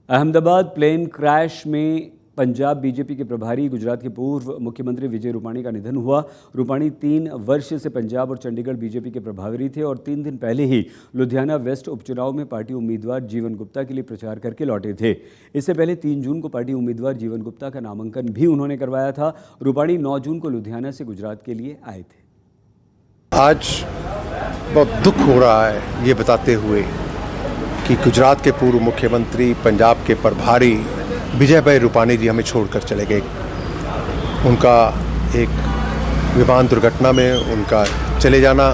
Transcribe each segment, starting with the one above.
Ahmedabad plane crash में Punjab BJP के प्रभारी गुजरात के पूर्व मुख्यमंत्री विजय रूपाणी का निधन हुआ। रूपाणी 3 वर्ष से पंजाब और चंडीगढ़ बीजेपी के प्रभारी थे और 3 दिन पहले ही लुधियाना वेस्ट उपचुनाव में पार्टी उम्मीदवार जीवन गुप्ता के लिए प्रचार करके लौटे थे। इससे पहले 3 जून को पार्टी उम्मीदवार जीवन गुप्ता का नामांकन भी उन्होंने करवाया था। रूपाणी 9 जून को लुधियाना से गुजरात के लिए आए थे। आज बहुत दुख हो रहा है ये बताते हुए कि गुजरात के पूर्व मुख्यमंत्री, पंजाब के प्रभारी विजय भाई रूपाणी जी हमें छोड़कर चले गए। उनका एक विमान दुर्घटना में उनका चले जाना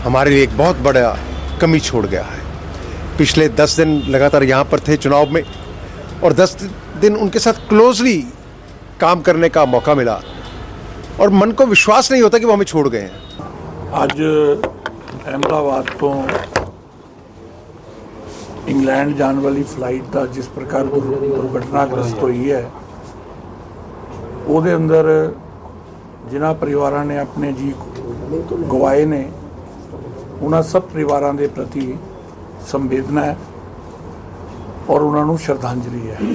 हमारे लिए एक बहुत बड़ा कमी छोड़ गया है। पिछले 10 दिन लगातार यहाँ पर थे चुनाव में और 10 दिन उनके साथ क्लोजली काम करने का मौका मिला और मन को विश्वास नहीं होता कि वो हमें छोड़ गए हैं। ਅੱਜ अहमदाबाद तो इंग्लैंड जाने वाली फ्लाइट का जिस प्रकार दुर्घटनाग्रस्त हुई है ਉਹਦੇ अंदर जिन्हां परिवारां ने अपने जी गवाए ने उन्हां सब परिवारां दे प्रति संवेदना है और उन्होंने श्रद्धांजलि है।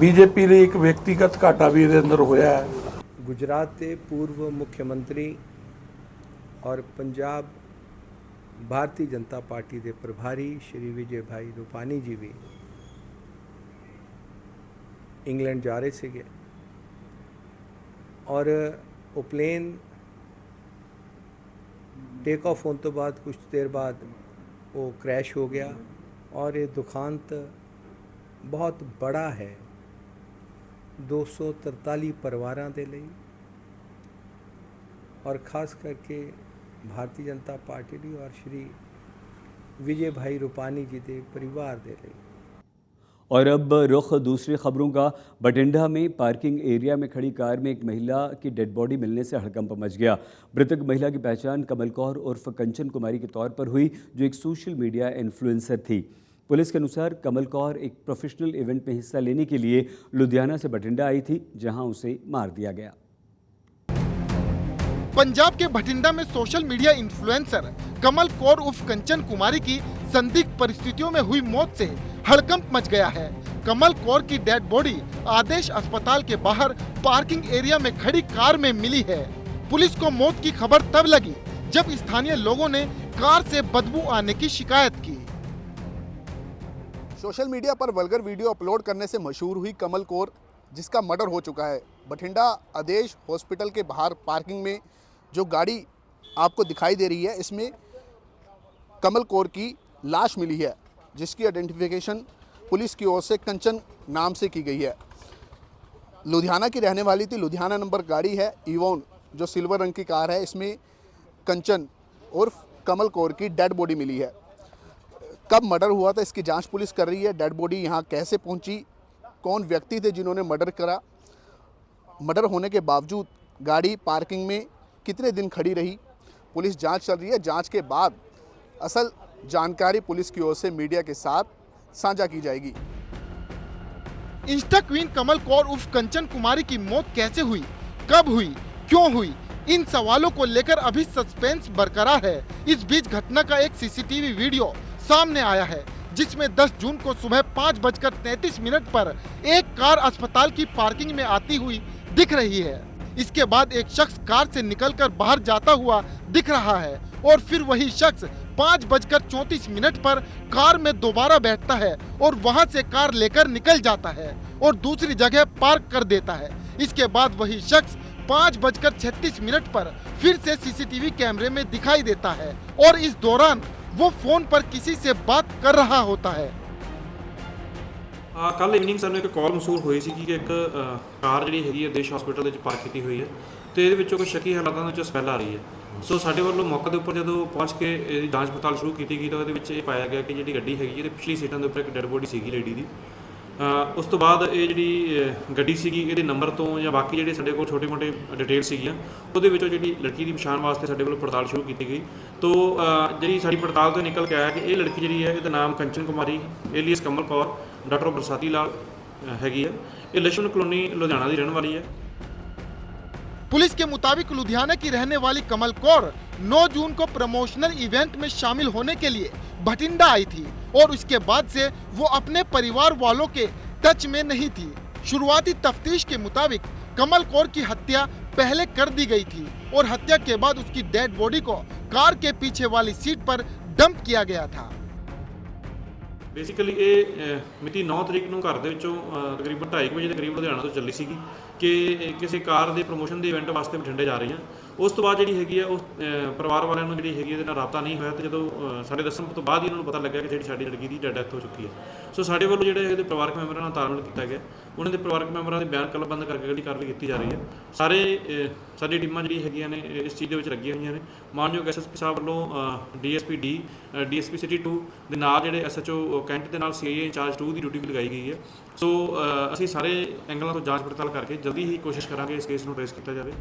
बीजेपी ने एक व्यक्तिगत घाटा भी ये अंदर होया है। गुजरात के पूर्व मुख्यमंत्री और पंजाब भारतीय जनता पार्टी के प्रभारी श्री विजय भाई रूपाणी जी भी इंग्लैंड जा रहे थे और वो प्लेन टेक ऑफ होने तो बाद कुछ देर बाद वो क्रैश हो गया और ये दुखांत बहुत बड़ा है 243 परिवारों के लिए और ख़ास करके भारतीय जनता पार्टी ली और श्री विजय भाई रूपाणी जी के परिवार दे लिए। और अब रुख दूसरी खबरों का। बठिंडा में पार्किंग एरिया में खड़ी कार में एक महिला की डेड बॉडी मिलने से हड़कंप मच गया। मृतक महिला की पहचान कमल कौर उर्फ कंचन कुमारी के तौर पर हुई, जो एक सोशल मीडिया इन्फ्लुएंसर थी। पुलिस के अनुसार कमल कौर एक प्रोफेशनल इवेंट में हिस्सा लेने के लिए लुधियाना से बठिंडा आई थी, जहां उसे मार दिया गया। पंजाब के बठिंडा में सोशल मीडिया इन्फ्लुएंसर कमल कौर उर्फ कंचन कुमारी की संदिग्ध परिस्थितियों में हुई मौत से हड़कंप मच गया है। कमल कौर की डेड बॉडी आदेश अस्पताल के बाहर पार्किंग एरिया में खड़ी कार में मिली है। पुलिस को मौत की खबर तब लगी जब स्थानीय लोगों ने कार से बदबू आने की शिकायत की। सोशल मीडिया पर वल्गर वीडियो अपलोड करने से मशहूर हुई कमल कौर, जिसका मर्डर हो चुका है, बठिंडा आदेश हॉस्पिटल के बाहर पार्किंग में जो गाड़ी आपको दिखाई दे रही है, इसमें कमल कौर की लाश मिली है, जिसकी आइडेंटिफिकेशन पुलिस की ओर से कंचन नाम से की गई है। लुधियाना की रहने वाली थी। लुधियाना नंबर गाड़ी है इवोन, जो सिल्वर रंग की कार है। इसमें कंचन उर्फ कमल कौर की डेड बॉडी मिली है। कब मर्डर हुआ था इसकी जांच पुलिस कर रही है। डेड बॉडी यहाँ कैसे पहुँची, कौन व्यक्ति थे जिन्होंने मर्डर करा, मर्डर होने के बावजूद गाड़ी पार्किंग में कितने दिन खड़ी रही, पुलिस जांच चल रही है। जांच के बाद असल जानकारी पुलिस की ओर से मीडिया के साथ साझा की जाएगी। इंस्टा क्वीन कमल कौर उर्फ कंचन कुमारी की मौत कैसे हुई, कब हुई, क्यों हुई, इन सवालों को लेकर अभी सस्पेंस बरकरार है। इस बीच घटना का एक सीसीटीवी वीडियो सामने आया है, जिसमें 10 जून को सुबह 5:33 पर एक कार अस्पताल की पार्किंग में आती हुई दिख रही है। इसके बाद एक शख्स कार से निकलकर बाहर जाता हुआ दिख रहा है और फिर वही शख्स 5:34 पर कार में दोबारा बैठता है और वहां से कार लेकर निकल जाता है और दूसरी जगह पार्क कर देता है। इसके बाद वही शख्स 5:36 पर फिर से सीसीटीवी कैमरे में दिखाई देता है और इस दौरान वो फोन पर किसी से बात कर रहा होता है। ਕੱਲ੍ਹ ਇਵਨਿੰਗ ਸਾਨੂੰ ਇੱਕ ਕਾਲ ਮਸੂਲ ਹੋਈ ਸੀ ਕਿ ਇੱਕ ਕਾਰ ਜਿਹੜੀ ਹੈਗੀ ਹੈ ਦੇਸ਼ ਹਸਪੀਟਲ ਦੇ ਵਿੱਚ ਪਾਰਕ ਕੀਤੀ ਹੋਈ ਹੈ ਤੇ ਇਹਦੇ ਵਿੱਚੋਂ ਕੋਈ ਸ਼ੱਕੀ ਹਾਲਾਤਾਂ ਦੇ ਵਿੱਚ ਸਮੈਲ ਆ ਰਹੀ ਹੈ। ਸੋ ਸਾਡੇ ਵੱਲੋਂ ਮੌਕੇ ਦੇ ਉੱਪਰ ਜਦੋਂ ਪਹੁੰਚ ਕੇ ਇਹਦੀ ਜਾਂਚ ਪੜਤਾਲ ਸ਼ੁਰੂ ਕੀਤੀ ਗਈ ਤਾਂ ਉਹਦੇ ਵਿੱਚ ਇਹ ਪਾਇਆ ਗਿਆ ਕਿ ਜਿਹੜੀ ਗੱਡੀ ਹੈਗੀ ਇਹਦੇ ਪਿਛਲੀ ਸੀਟਾਂ ਦੇ ਉੱਪਰ ਇੱਕ ਡੈਡ ਬੋਡੀ ਸੀਗੀ ਲੇਡੀ ਦੀ। ਉਸ ਤੋਂ ਬਾਅਦ ਇਹ ਜਿਹੜੀ ਗੱਡੀ ਸੀਗੀ ਇਹਦੇ ਨੰਬਰ ਤੋਂ ਜਾਂ ਬਾਕੀ ਜਿਹੜੇ ਸਾਡੇ ਕੋਲ ਛੋਟੇ ਮੋਟੇ ਡਿਟੇਲ ਸੀਗੀਆਂ ਉਹਦੇ ਵਿੱਚੋਂ ਜਿਹੜੀ ਲੜਕੀ ਦੀ ਪਛਾਣ ਵਾਸਤੇ ਸਾਡੇ ਵੱਲੋਂ ਪੜਤਾਲ ਸ਼ੁਰੂ ਕੀਤੀ ਗਈ। ਤੋ ਜਿਹੜੀ ਸਾਡੀ ਪੜਤਾਲ ਤੋਂ ਨਿਕਲ ਕੇ ਆਇਆ ਕਿ ਇਹ ਲੜਕੀ ਜਿਹੜੀ ਹੈ ਇਹਦਾ ਨਾਮ ਕੰਚਨ ਕੁਮਾਰੀ ਏਲੀਅਸ ਕਮਲ ਕੌਰ डॉक्टर बरसाती लाल हैगी है। ये लक्ष्मण कॉलोनी लुधियाना की रहने वाली है। पुलिस के मुताबिक लुधियाना की रहने वाली कमल कौर 9 जून को प्रमोशनल इवेंट में शामिल होने के लिए भटिंडा आई थी और उसके बाद से वो अपने परिवार वालों के टच में नहीं थी। शुरुआती तफ्तीश के मुताबिक कमल कौर की हत्या पहले कर दी गई थी और हत्या के बाद उसकी डेड बॉडी को कार के पीछे वाली सीट पर डंप किया गया था। ਬੇਸਿਕਲੀ ਇਹ ਮਿਤੀ 9 ਤਰੀਕ ਨੂੰ ਘਰ ਦੇ ਵਿੱਚੋਂ ਤਕਰੀਬਨ 2:30 ਵਜੇ ਦੇ ਕਰੀਬ ਲੁਧਿਆਣਾ ਤੋਂ ਚੱਲੀ ਸੀਗੀ ਕਿ ਕਿਸੇ ਕਾਰ ਦੇ ਪ੍ਰੋਮੋਸ਼ਨ ਦੇ ਇਵੈਂਟ ਵਾਸਤੇ ਬਠਿੰਡੇ ਜਾ ਰਹੀ ਹਾਂ। ਉਸ ਤੋਂ ਬਾਅਦ ਜਿਹੜੀ ਹੈਗੀ ਆ ਉਹ ਪਰਿਵਾਰ ਵਾਲਿਆਂ ਨੂੰ ਜਿਹੜੀ ਹੈਗੀ ਇਹਦੇ ਨਾਲ ਰਾਬਤਾ ਨਹੀਂ ਹੋਇਆ ਤੇ ਜਦੋਂ ਸਾਡੇ ਦੱਸਣ ਤੋਂ ਬਾਅਦ ਹੀ ਉਹਨਾਂ ਨੂੰ ਪਤਾ ਲੱਗਿਆ ਕਿ ਜਿਹੜੀ ਸਾਡੀ ਲੜਕੀ ਦੀ ਡੈਥ ਹੋ ਚੁੱਕੀ ਹੈ। ਸੋ ਸਾਡੇ ਵੱਲੋਂ ਜਿਹੜੇ ਇਹਦੇ ਪਰਿਵਾਰਕ ਮੈਂਬਰਾਂ ਨਾਲ ਤਾਲਮੇਲ ਕੀਤਾ ਗਿਆ, ਉਹਨਾਂ ਦੇ ਪਰਿਵਾਰਕ ਮੈਂਬਰਾਂ ਦੇ ਬਿਆਨ ਕਲਮਬੰਦ ਕਰਕੇ ਜਿਹੜੀ ਕਾਰਵਾਈ ਕੀਤੀ ਜਾ ਰਹੀ ਹੈ। ਸਾਡੀ ਟੀਮਾਂ ਜਿਹੜੀ ਹੈਗੀਆਂ ਨੇ ਇਸ ਚੀਜ਼ ਦੇ ਵਿੱਚ ਲੱਗੀਆਂ ਹੋਈਆਂ ਨੇ। ਮਾਨਯੋਗ ਐਸਐਸਪੀ ਸਾਹਿਬ ਵੱਲੋਂ ਡੀਐਸਪੀ ਡੀ ਡੀਐਸਪੀ ਸਿਟੀ 2 ਦੇ ਨਾਲ ਜਿਹੜੇ ਐਸਐਚਓ ਕੈਂਟ ਦੇ ਨਾਲ ਸੀਆਈਏ ਇੰਚਾਰਜ 2 ਦੀ ਡਿਊਟੀ ਵੀ ਲਗਾਈ ਗਈ ਹੈ। ਸੋ ਅਸੀਂ ਸਾਰੇ ਐਂਗਲਾਂ ਤੋਂ ਜਾਂਚ ਪੜਤਾਲ ਕਰਕੇ ਜਲਦੀ ਹੀ ਕੋਸ਼ਿਸ਼ ਕਰਾਂਗੇ ਇਸ केस ਨੂੰ ट्रेस किया जाए।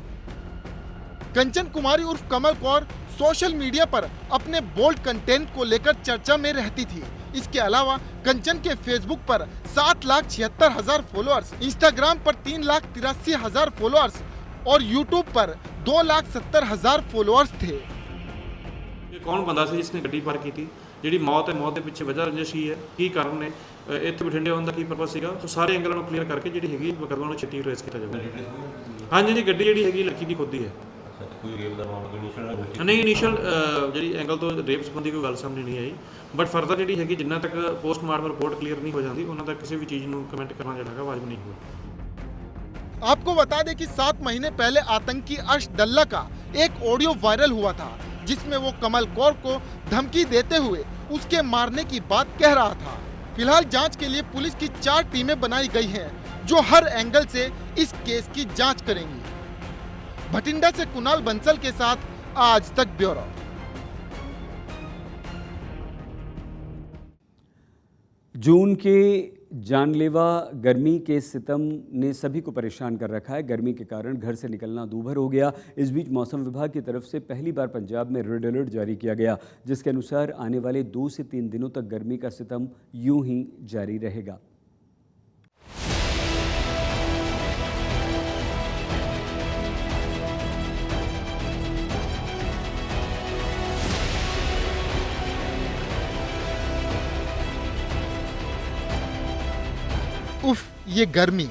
कंचन कुमारी उर्फ कमल कौर सोशल मीडिया पर अपने बोल्ड कंटेंट को लेकर चर्चा में रहती थी। इसके अलावा कंचन के फेसबुक पर 7,76,000 फॉलोअर्स, इंस्टाग्राम पर 3,83,000 फॉलोअर्स और यूट्यूब पर 2,70,000 फॉलोअर्स थे। ये कौन बंदा ਸੀ जिसने ਗੱਡੀ ਪਾਰ ਕੀਤੀ, ਜਿਹੜੀ ਮੌਤ ਹੈ, ਮੌਤ ਦੇ ਪਿੱਛੇ ਵਜ੍ਹਾ ਰੰਜਿਸ਼ ਹੀ ਹੈ, ਕੀ ਕਾਰਨ ਨੇ, ਇੱਥੇ ਬਠਿੰਡੇ ਆਉਣ ਦਾ ਕੀ ਪਰਪਸ ਸੀਗਾ। ਸੋ ਸਾਰੇ ਐਂਗਲਾਂ ਨੂੰ ਕਲੀਅਰ ਕਰਕੇ ਜਿਹੜੀ ਹੈਗੀ ਮੁਕੱਦਮਾ ਨੂੰ ਛੇਤੀ ਟ੍ਰੇਸ ਕੀਤਾ ਜਾਵੇ। ਹਾਂਜੀ ਜੀ, ਗੱਡੀ ਜਿਹੜੀ ਹੈਗੀ ਲੜਕੀ ਦੀ ਖੁਦ ਦੀ ਹੈ। ਨਹੀਂ, ਇਨੀਸ਼ੀਅਲ ਜਿਹੜੀ ਐਂਗਲ ਤੋਂ ਰੇਪ ਸੰਬੰਧੀ ਕੋਈ ਗੱਲ ਸਾਹਮਣੇ ਨਹੀਂ ਆਈ, ਬਟ ਫਰਦਰ ਜਿਹੜੀ ਹੈਗੀ ਜਿੰਨਾ ਤੱਕ ਪੋਸਟਮਾਰਟਮ ਰਿਪੋर्ट ਕਲੀਅਰ ਨਹੀਂ ਹੋ ਜਾਂਦੀ ਉਹਨਾਂ ਤੱਕ ਕਿਸੇ ਵੀ ਚੀਜ਼ ਨੂੰ ਕਮੈਂਟ ਕਰਨਾ ਜਿਹੜਾ ਹੈਗਾ ਵਾਜਬ ਨਹੀਂ ਹੋਊਗਾ। आपको बता दें कि 7 महीने पहले आतंकी अर्श डल्ला का एक ऑडियो वायरल हुआ था जिसमें वो कमल कौर को धमकी देते हुए उसके मारने की बात कह रहा था। फिलहाल जांच के लिए पुलिस की 4 टीमें बनाई गई हैं जो हर एंगल से इस केस की जांच करेंगी। भटिंडा से कुणाल बंसल के साथ आज तक ब्यूरो। जून के जानलेवा गर्मी के सितम ने सभी को परेशान कर रखा है। गर्मी के कारण घर से निकलना दूभर हो गया। इस बीच मौसम विभाग की तरफ से पहली बार पंजाब में रेड अलर्ट जारी किया गया, जिसके अनुसार आने वाले 2 से 3 दिनों तक गर्मी का सितम यूं ही जारी रहेगा। उफ, ये गर्मी,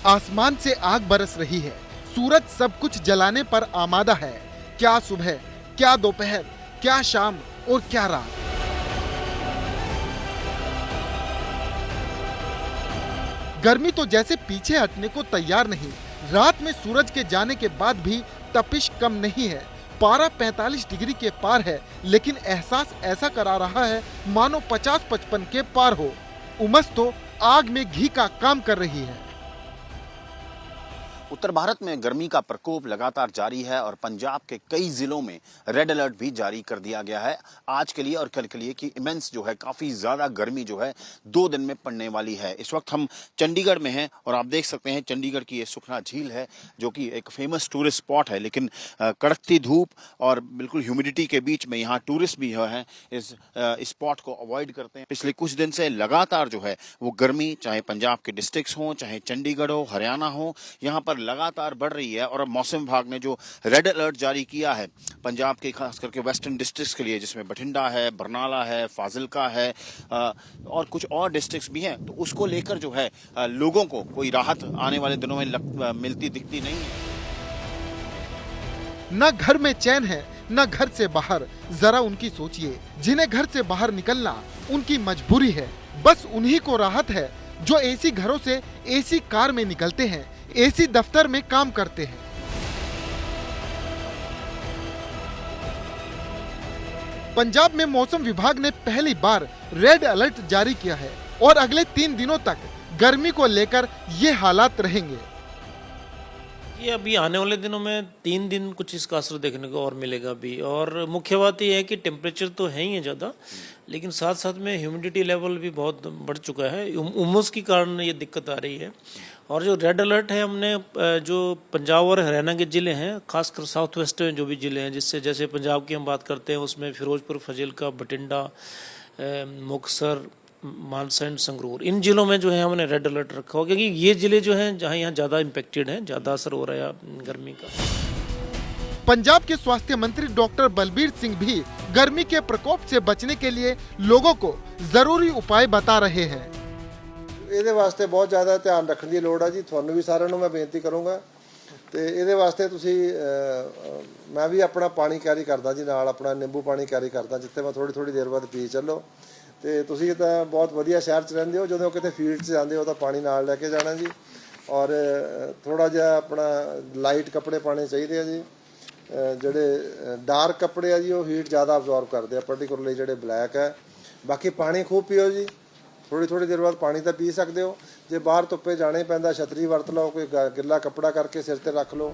आसमान से आग बरस रही है, सूरज सब कुछ जलाने पर आमादा है। क्या सुबह, क्या दोपहर, क्या शाम और क्या रात। गर्मी तो जैसे पीछे हटने को तैयार नहीं। रात में सूरज के जाने के बाद भी तपिश कम नहीं है। पारा 45 डिग्री के पार है, लेकिन एहसास ऐसा करा रहा है मानो 50-55 के पार हो। उमस तो आग में घी का काम कर रही है। उत्तर भारत में गर्मी का प्रकोप लगातार जारी है और पंजाब के कई जिलों में रेड अलर्ट भी जारी कर दिया गया है आज के लिए और कल के लिए कि इमेंस जो है काफ़ी ज़्यादा गर्मी जो है 2 दिन में पड़ने वाली है। इस वक्त हम चंडीगढ़ में हैं और आप देख सकते हैं चंडीगढ़ की ये सुखना झील है जो कि एक फेमस टूरिस्ट स्पॉट है, लेकिन कड़कती धूप और बिल्कुल ह्यूमिडिटी के बीच में यहाँ टूरिस्ट भी है इस स्पॉट को अवॉइड करते हैं। पिछले कुछ दिन से लगातार जो है वो गर्मी, चाहे पंजाब के डिस्ट्रिक्ट्स हों, चाहे चंडीगढ़ हो, हरियाणा हो, यहाँ पर लगातार बढ़ रही है। और मौसम विभाग ने जो रेड अलर्ट जारी किया है पंजाब के खास करके वेस्टर्न डिस्ट्रिक्ट्स के लिए, जिसमें बठिंडा है, बरनाला है, फाजिलका है और कुछ और डिस्ट्रिक्ट्स भी हैं, तो उसको लेकर जो है लोगों को कोई राहत आने वाले दिनों में मिलती दिखती नहीं है। न घर में चैन है न घर से बाहर। जरा उनकी सोचिए, जिन्हें घर से बाहर निकलना उनकी मजबूरी है। बस उन्हीं को राहत है जो एसी घरों से एसी कार में निकलते हैं, एसी दफ्तर में काम करते हैं। पंजाब में मौसम विभाग ने पहली बार रेड अलर्ट जारी किया है और अगले 3 दिनों तक गर्मी को लेकर ये हालात रहेंगे। ये अभी आने वाले दिनों में 3 दिन कुछ इसका असर देखने को और मिलेगा भी। और मुख्य बात ये है कि टेम्परेचर तो है ही है ज़्यादा, लेकिन साथ साथ में ह्यूमिडिटी लेवल भी बहुत बढ़ चुका है। उमस के कारण ये दिक्कत आ रही है। और जो रेड अलर्ट है, हमने जो पंजाब और हरियाणा के ज़िले हैं, खासकर साउथ वेस्ट में जो भी ज़िले हैं, जिससे जैसे पंजाब की हम बात करते हैं उसमें फिरोजपुर, फाजिलका, बठिंडा, मुक्तसर, मानसा एंड संगरूर, इन जिलों में जो है हमने रेड अलर्ट रखा हो, क्योंकि ये जिले जो हैं जहाँ यहाँ ज़्यादा इम्पेक्टेड हैं, ज़्यादा असर हो रहा है गर्मी का। पंजाब के स्वास्थ्य मंत्री डॉक्टर बलबीर सिंह भी गर्मी के प्रकोप से बचने के लिए लोगों को जरूरी उपाय बता रहे हैं। ਇਹਦੇ ਵਾਸਤੇ ਬਹੁਤ ਜ਼ਿਆਦਾ ਧਿਆਨ ਰੱਖਣ ਦੀ ਲੋੜ ਆ ਜੀ। ਤੁਹਾਨੂੰ ਵੀ ਸਾਰਿਆਂ ਨੂੰ ਮੈਂ ਬੇਨਤੀ ਕਰੂੰਗਾ ਤੇ ਇਹਦੇ ਵਾਸਤੇ ਤੁਸੀਂ ਮੈਂ ਵੀ ਆਪਣਾ ਪਾਣੀ ਕੈਰੀ ਕਰਦਾ ਜੀ, ਨਾਲ ਆਪਣਾ ਨਿੰਬੂ ਪਾਣੀ ਕੈਰੀ ਕਰਦਾ, ਜਿੱਥੇ ਮੈਂ ਥੋੜੀ ਦੇਰ ਬਾਅਦ ਪੀ ਚੱਲੋ। ਤੇ ਤੁਸੀਂ ਤਾਂ ਬਹੁਤ ਵਧੀਆ ਸ਼ਹਿਰ 'ਚ ਰਹਿੰਦੇ ਹੋ, ਜਦੋਂ ਕਿਤੇ ਫੀਲਡ 'ਚ ਜਾਂਦੇ ਹੋ ਤਾਂ ਪਾਣੀ ਨਾਲ ਲੈ ਕੇ ਜਾਣਾ ਜੀ। ਔਰ ਥੋੜਾ ਜਿਹਾ ਆਪਣਾ ਲਾਈਟ ਕੱਪੜੇ ਪਾਣੇ ਚਾਹੀਦੇ ਆ ਜੀ। ਜਿਹੜੇ ਡਾਰਕ ਕੱਪੜੇ ਆ ਜੀ ਉਹ ਹੀਟ ਜ਼ਿਆਦਾ ਅਬਜ਼ੌਰਬ ਕਰਦੇ ਆ, ਪਾਰਟਿਕੂਲਰਲੀ ਜਿਹੜੇ ਬਲੈਕ ਹੈ। ਬਾਕੀ ਪਾਣੀ ਖੂਬ ਪੀਓ ਜੀ, थोड़ी देर बाद पानी तो पी सकते हो। जे बाहर धुप्पे जाने पैंदा छतरी वरत लो, कोई गिला कपड़ा करके सिर ते रख लो।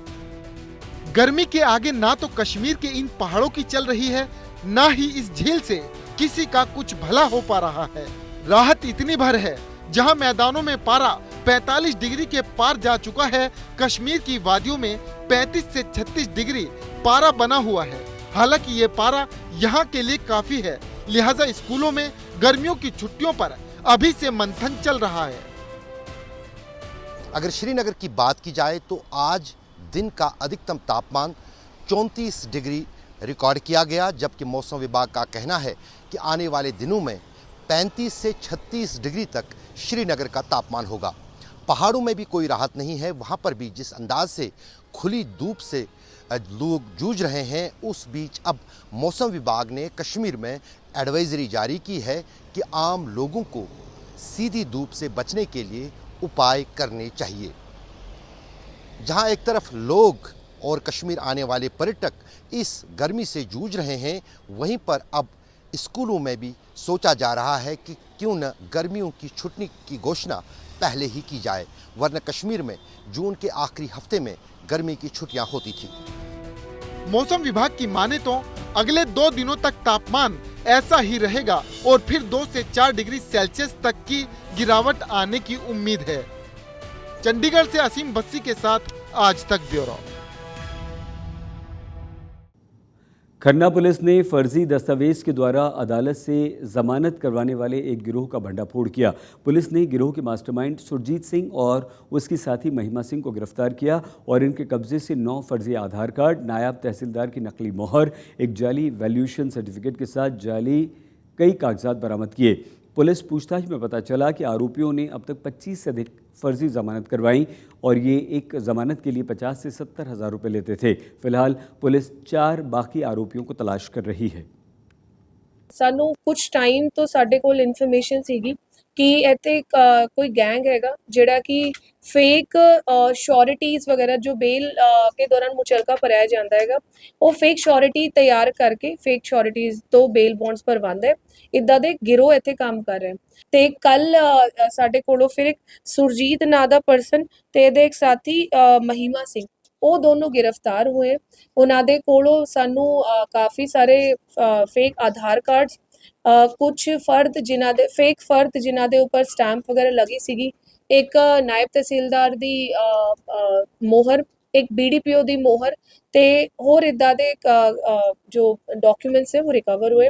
गर्मी के आगे ना तो कश्मीर के इन पहाड़ों की चल रही है, ना ही इस झील से किसी का कुछ भला हो पा रहा है। राहत इतनी भर है जहां मैदानों में पारा 45 डिग्री के पार जा चुका है। कश्मीर की वादियों में 35 से 36 डिग्री पारा बना हुआ है। हालांकि ये पारा यहाँ के लिए काफी है, लिहाजा स्कूलों में गर्मियों की छुट्टियों पर अभी से मंथन चल रहा है। अगर श्रीनगर की बात की जाए तो आज दिन का अधिकतम तापमान 34 डिग्री रिकॉर्ड किया गया, जबकि मौसम विभाग का कहना है कि आने वाले दिनों में 35 से 36 डिग्री तक श्रीनगर का तापमान होगा। पहाड़ों में भी कोई राहत नहीं है, वहाँ पर भी जिस अंदाज से खुली धूप से लोग जूझ रहे हैं, उस बीच अब मौसम विभाग ने कश्मीर में एडवाइजरी जारी की है कि आम लोगों को सीधी धूप से बचने के लिए उपाय करने चाहिए। जहां एक तरफ लोग और कश्मीर आने वाले पर्यटक इस गर्मी से जूझ रहे हैं, वहीं पर अब स्कूलों में भी सोचा जा रहा है कि क्यों न गर्मियों की छुट्टी की घोषणा पहले ही की जाए, वरना कश्मीर में जून के आखिरी हफ्ते में गर्मी की छुट्टियां होती थी। मौसम विभाग की माने तो अगले 2 दिनों तक तापमान ऐसा ही रहेगा और फिर 2 से 4 डिग्री सेल्सियस तक की गिरावट आने की उम्मीद है। चंडीगढ़ से असीम बस्सी के साथ आज तक ब्यूरो। खन्ना पुलिस ने फर्जी दस्तावेज के द्वारा अदालत से जमानत करवाने वाले एक गिरोह का भंडाफोड़ किया। पुलिस ने गिरोह के मास्टरमाइंड सुरजीत सिंह और उसकी साथी महिमा सिंह को गिरफ्तार किया और इनके कब्जे से 9 फर्जी आधार कार्ड, नायब तहसीलदार की नकली मोहर, एक जाली वैल्यूएशन सर्टिफिकेट के साथ जाली कई कागजात बरामद किए। पुलिस पूछताछ में पता चला कि आरोपियों ने अब तक 25 से अधिक फर्जी जमानत करवाई और ये एक जमानत के लिए 50 से 70 हज़ार रुपये लेते थे। फिलहाल पुलिस 4 बाकी आरोपियों को तलाश कर रही है। ਸਾਨੂੰ ਕੁਝ ਟਾਈਮ ਤੋਂ ਸਾਡੇ ਕੋਲ ਇਨਫੋਰਮੇਸ਼ਨ ਸੀਗੀ ਕਿ ਇੱਥੇ ਕੋਈ ਗੈਂਗ ਹੈਗਾ ਜਿਹੜਾ ਕਿ ਫੇਕ ਸ਼ੋਰਿਟੀਜ਼ ਵਗੈਰਾ ਜੋ ਬੇਲ ਕੇ ਦੌਰਾਨ ਮੁਚਲਕਾ ਭਰਿਆ ਜਾਂਦਾ ਹੈਗਾ, ਉਹ ਫੇਕ ਸ਼ੋਰਿਟੀ ਤਿਆਰ ਕਰਕੇ ਫੇਕ ਸ਼ੋਰਿਟੀਜ਼ ਤੋਂ ਬੇਲ ਬੌਂਡਸ ਭਰਵਾਉਂਦਾ ਹੈ। ਇੱਦਾਂ ਦੇ ਗਿਰੋਹ ਇੱਥੇ ਕੰਮ ਕਰ ਰਹੇ ਤੇ ਕੱਲ ਸਾਡੇ ਕੋਲੋਂ ਫਿਰ ਇੱਕ ਸੁਰਜੀਤ ਨਾਂ ਦਾ ਪਰਸਨ ਤੇ ਇਹਦੇ ਇੱਕ ਸਾਥੀ ਮਹੀਮਾ ਸਿੰਘ, ਉਹ ਦੋਨੋਂ गिरफ्तार हुए। ਉਹਨਾਂ ਦੇ ਕੋਲੋਂ ਸਾਨੂੰ ਕਾਫੀ ਸਾਰੇ ਫੇਕ ਆਧਾਰ ਕਾਰਡਸ, ਕੁਝ ਫਰਦ ਜਿਨ੍ਹਾਂ ਦੇ ਫੇਕ ਫਰਦ ਜਿਨ੍ਹਾਂ ਦੇ ਉੱਪਰ ਸਟੈਂਪ ਵਗੈਰਾ ਲੱਗੀ ਸੀਗੀ, ਇੱਕ ਨਾਇਬ ਤਹਿਸੀਲਦਾਰ ਦੀ ਮੋਹਰ, ਇੱਕ BDPO ਦੀ ਮੋਹਰ ਤੇ ਹੋਰ ਇੱਦਾਂ ਦੇ ਜੋ ਡਾਕੂਮੈਂਟਸ ਹੈ ਉਹ ਰਿਕਵਰ ਹੋਏ।